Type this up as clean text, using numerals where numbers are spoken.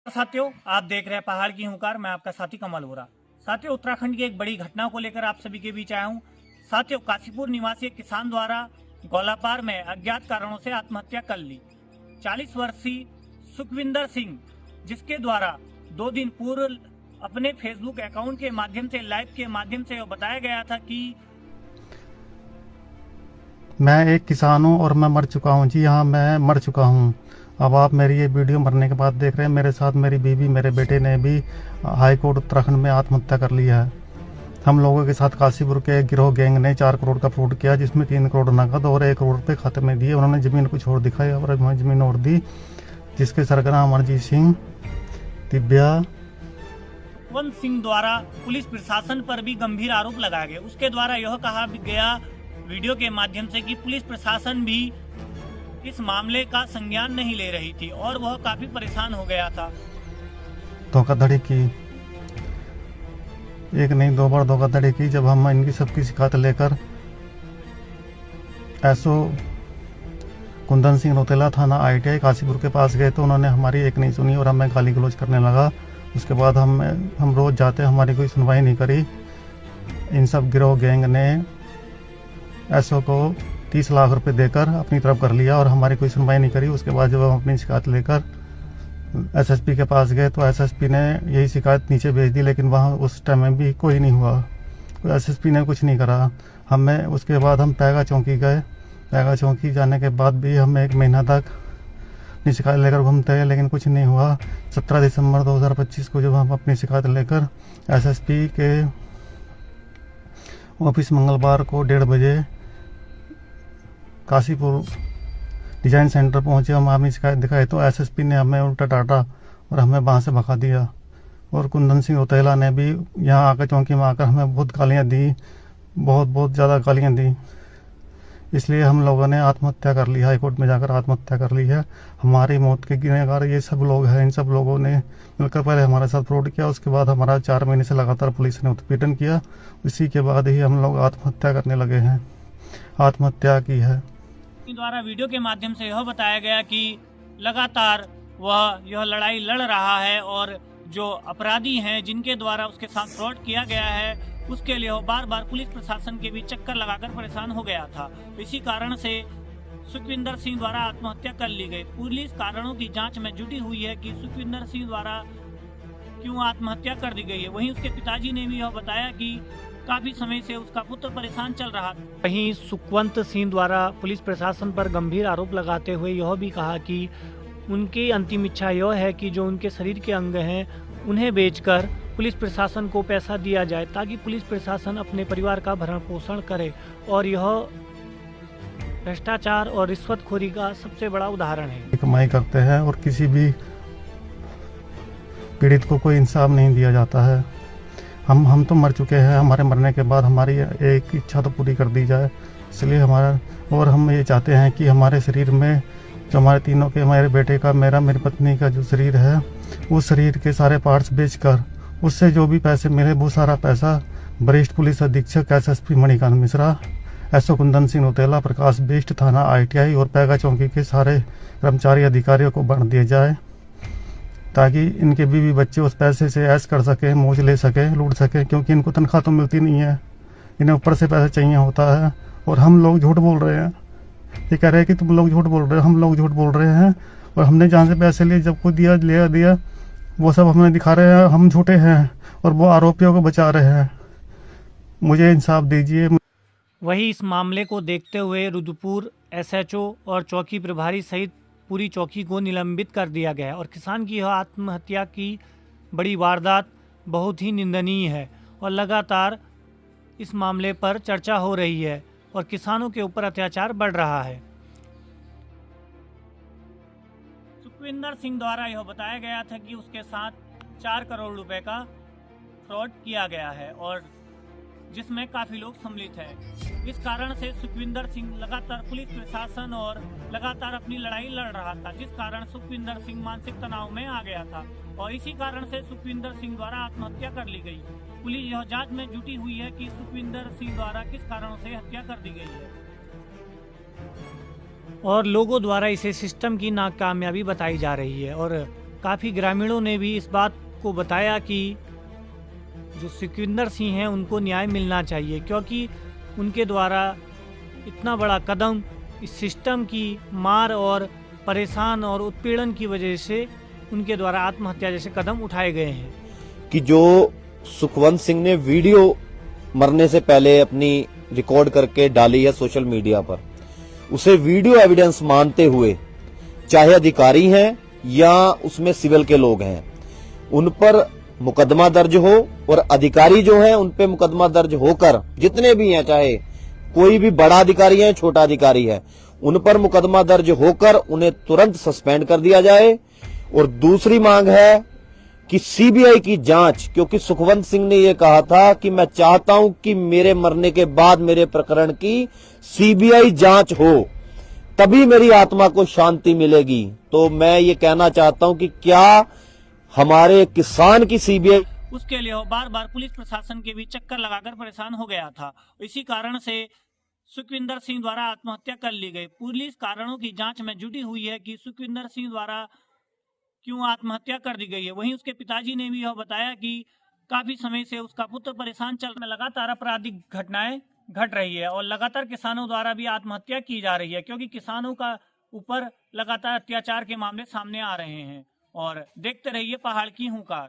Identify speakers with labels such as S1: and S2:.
S1: साथियों, आप देख रहे हैं पहाड़ की हुंकार। मैं आपका साथी कमल वोरा। साथियों, उत्तराखंड की एक बड़ी घटना को लेकर आप सभी के बीच आया हूं। साथियों, काशीपुर निवासी एक किसान द्वारा गौलापार में अज्ञात कारणों से आत्महत्या कर ली। 40 वर्षीय सुखविंदर सिंह, जिसके द्वारा 2 दिन पूर्व अपने फेसबुक अकाउंट के माध्यम से लाइव के माध्यम से बताया गया था कि
S2: मैं एक किसान हूँ और मैं मर चुका हूँ। जी हाँ, मैं मर चुका हूँ। अब आप मेरी ये वीडियो मरने के बाद देख रहे हैं। मेरे साथ मेरी बीवी, मेरे बेटे ने भी हाई कोर्ट उत्तराखंड में आत्महत्या कर ली है। हम लोगों के साथ काशीपुर के गिरोह गैंग ने 4 करोड़ का फ्रॉड किया, जिसमें 3 करोड़ नकद और 1 करोड़ रुपये खाते में दिए। उन्होंने ज़मीन कुछ और दिखाई और हमें ज़मीन और दी, जिसके सरगना अमरजीत सिंह, दिव्या
S1: सुखवंत सिंह द्वारा पुलिस प्रशासन पर भी गंभीर आरोप लगाए गए। उसके द्वारा यह कहा गया वीडियो के माध्यम से कि पुलिस प्रशासन भी इस मामले का संज्ञान नहीं ले रही थी और वह काफी परेशान हो गया था।
S2: धोखाधड़ी की, एक नहीं 2 बार धोखाधड़ी की। जब हम इनकी सबकी शिकायत लेकर एसओ कुंदन सिंह रोतेला थाना ITI काशीपुर के पास गए तो उन्होंने हमारी एक नहीं सुनी और हमें गाली गलौज करने लगा। उसके बाद हम रोज जाते, हमारी कोई सुनवाई नहीं करी। इन सब गिरोह गैंग ने एसओ को 30 लाख रुपए देकर अपनी तरफ कर लिया और हमारी कोई सुनवाई नहीं करी। उसके बाद जब हम अपनी शिकायत लेकर SSP के पास गए तो SSP ने यही शिकायत नीचे भेज दी, लेकिन वहाँ उस टाइम में भी कोई नहीं हुआ। SSP ने कुछ नहीं करा हमें। उसके बाद हम पैगा चौकी गए। पैगा चौकी जाने के बाद भी हम 1 महीना तक अपनी शिकायत लेकर घूमते रहे, लेकिन कुछ नहीं हुआ। 17 दिसंबर 2025 को जब हम अपनी शिकायत लेकर SSP के ऑफिस मंगलवार को 1:30 बजे काशीपुर डिजाइन सेंटर पहुंचे, हम अपनी शिकायत दिखाई तो SSP ने हमें उल्टा डांटा और हमें वहां से भगा दिया। और कुंदन सिंह रोतेला ने भी यहाँ आकर चौकी में आकर हमें बहुत गालियां दी, बहुत ज़्यादा गालियां दी। इसलिए हम लोगों ने आत्महत्या कर ली, हाई कोर्ट में जाकर आत्महत्या कर ली है। हमारी मौत के गिरफ्तार ये सब लोग हैं। इन सब लोगों ने मिलकर पहले हमारे साथ फ्रॉड किया, उसके बाद हमारा 4 महीने से लगातार पुलिस ने उत्पीड़न किया। इसी के बाद ही हम लोग आत्महत्या करने लगे हैं, आत्महत्या की है।
S1: द्वारा वीडियो के माध्यम से यह बताया गया कि लगातार वह यह लड़ाई लड़ रहा है और जो अपराधी हैं जिनके द्वारा उसके साथ फ्रॉड किया गया है उसके लिए वह बार बार पुलिस प्रशासन के भी चक्कर लगाकर परेशान हो गया था। इसी कारण से सुखविंदर सिंह द्वारा आत्महत्या कर ली गई। पुलिस कारणों की जांच में जुटी हुई है कि सुखविंदर सिंह द्वारा क्यों आत्महत्या कर दी गई है। वहीं उसके पिताजी ने भी यह बताया कि काफी समय से उसका पुत्र परेशान चल रहा था। वहीं सुखवंत सिंह द्वारा पुलिस प्रशासन पर गंभीर आरोप लगाते हुए यह भी कहा कि उनकी अंतिम इच्छा यह है कि जो उनके शरीर के अंग हैं उन्हें बेचकर पुलिस प्रशासन को पैसा दिया जाए ताकि पुलिस प्रशासन अपने परिवार का भरण पोषण करे। और यह भ्रष्टाचार और रिश्वतखोरी का सबसे बड़ा उदाहरण है।
S2: कमाई करते हैं और किसी भी पीड़ित को कोई इंसाफ नहीं दिया जाता है। हम तो मर चुके हैं, हमारे मरने के बाद हमारी एक इच्छा तो पूरी कर दी जाए। इसलिए हम ये चाहते हैं कि हमारे शरीर में जो हमारे तीनों के, हमारे बेटे का, मेरा, मेरी पत्नी का जो शरीर है, उस शरीर के सारे पार्ट्स बेचकर उससे जो भी पैसे मिले वो सारा पैसा वरिष्ठ पुलिस अधीक्षक SSP मणिकांत मिश्रा, SO कुंदन सिंह रोतेला, प्रकाश बिष्ट, थाना ITI और पैगा चौकी के सारे कर्मचारी अधिकारियों को बांट दिया जाए, ताकि इनके बीवी बच्चे उस पैसे से ऐश कर सके, मौज ले सके, लूट सके। क्योंकि इनको तनख्वाह तो मिलती नहीं है, इन्हें ऊपर से पैसा चाहिए होता है। और हम लोग झूठ बोल रहे हैं, ये कह रहे हैं कि तुम लोग झूठ बोल रहे हो, हम लोग झूठ बोल रहे हैं। और हमने जहाँ से पैसे लिए, जब को दिया वो सब हमें दिखा रहे हैं हम झूठे हैं और वो आरोपियों को बचा रहे हैं। मुझे इंसाफ दीजिए।
S1: वही इस मामले को देखते हुए रुद्रपुर SHO और चौकी प्रभारी सहित पूरी चौकी को निलंबित कर दिया गया और किसान की यह आत्महत्या की बड़ी वारदात बहुत ही निंदनीय है और लगातार इस मामले पर चर्चा हो रही है और किसानों के ऊपर अत्याचार बढ़ रहा है। सुखविंदर सिंह द्वारा यह बताया गया था कि उसके साथ 4 करोड़ रुपए का फ्रॉड किया गया है और जिसमें काफी लोग सम्मिलित हैं। इस कारण से सुखविंदर सिंह लगातार पुलिस प्रशासन और लगातार अपनी लड़ाई लड़ रहा था, जिस कारण सुखविंदर सिंह मानसिक तनाव में आ गया था और इसी कारण से सुखविंदर सिंह द्वारा आत्महत्या कर ली गई। पुलिस यह जांच में जुटी हुई है कि सुखविंदर सिंह द्वारा किस कारणों से हत्या कर दी गई है और लोगों द्वारा इसे सिस्टम की नाकामयाबी बताई जा रही है और काफ़ी ग्रामीणों ने भी इस बात को बताया कि जो सुखविंदर सिंह हैं उनको न्याय मिलना चाहिए, क्योंकि उनके द्वारा इतना बड़ा कदम इस सिस्टम की मार और परेशान और उत्पीड़न की वजह से उनके द्वारा आत्महत्या जैसे कदम उठाए गए हैं।
S3: कि जो सुखवंत सिंह ने वीडियो मरने से पहले अपनी रिकॉर्ड करके डाली है सोशल मीडिया पर, उसे वीडियो एविडेंस मानते हुए चाहे अधिकारी हैं या उसमें सिविल के लोग हैं, उन पर मुकदमा दर्ज हो और अधिकारी जो है उन पे मुकदमा दर्ज होकर, जितने भी हैं, चाहे कोई भी बड़ा अधिकारी है छोटा अधिकारी है, उन पर मुकदमा दर्ज होकर उन्हें तुरंत सस्पेंड कर दिया जाए। और दूसरी मांग है कि सीबीआई की जांच, क्योंकि सुखवंत सिंह ने यह कहा था कि मैं चाहता हूं कि मेरे मरने के बाद मेरे प्रकरण की सीबीआई जांच हो, तभी मेरी आत्मा को शांति मिलेगी। तो मैं ये कहना चाहता हूं कि क्या हमारे किसान की सीबीआई,
S1: उसके लिए वो बार बार पुलिस प्रशासन के भी चक्कर लगाकर परेशान हो गया था। इसी कारण से सुखविंदर सिंह द्वारा आत्महत्या कर ली गई। पुलिस कारणों की जांच में जुटी हुई है कि सुखविंदर सिंह द्वारा क्यों आत्महत्या कर दी गई है। वहीं उसके पिताजी ने भी यह बताया कि काफी समय से उसका पुत्र परेशान चल रहा है। लगातार आपराधिक घटनाएं घट रही है और लगातार किसानों द्वारा भी आत्महत्या की जा रही है, क्योंकि किसानों का ऊपर लगातार अत्याचार के मामले सामने आ रहे हैं। और देखते रहिए पहाड़ की हुंकार।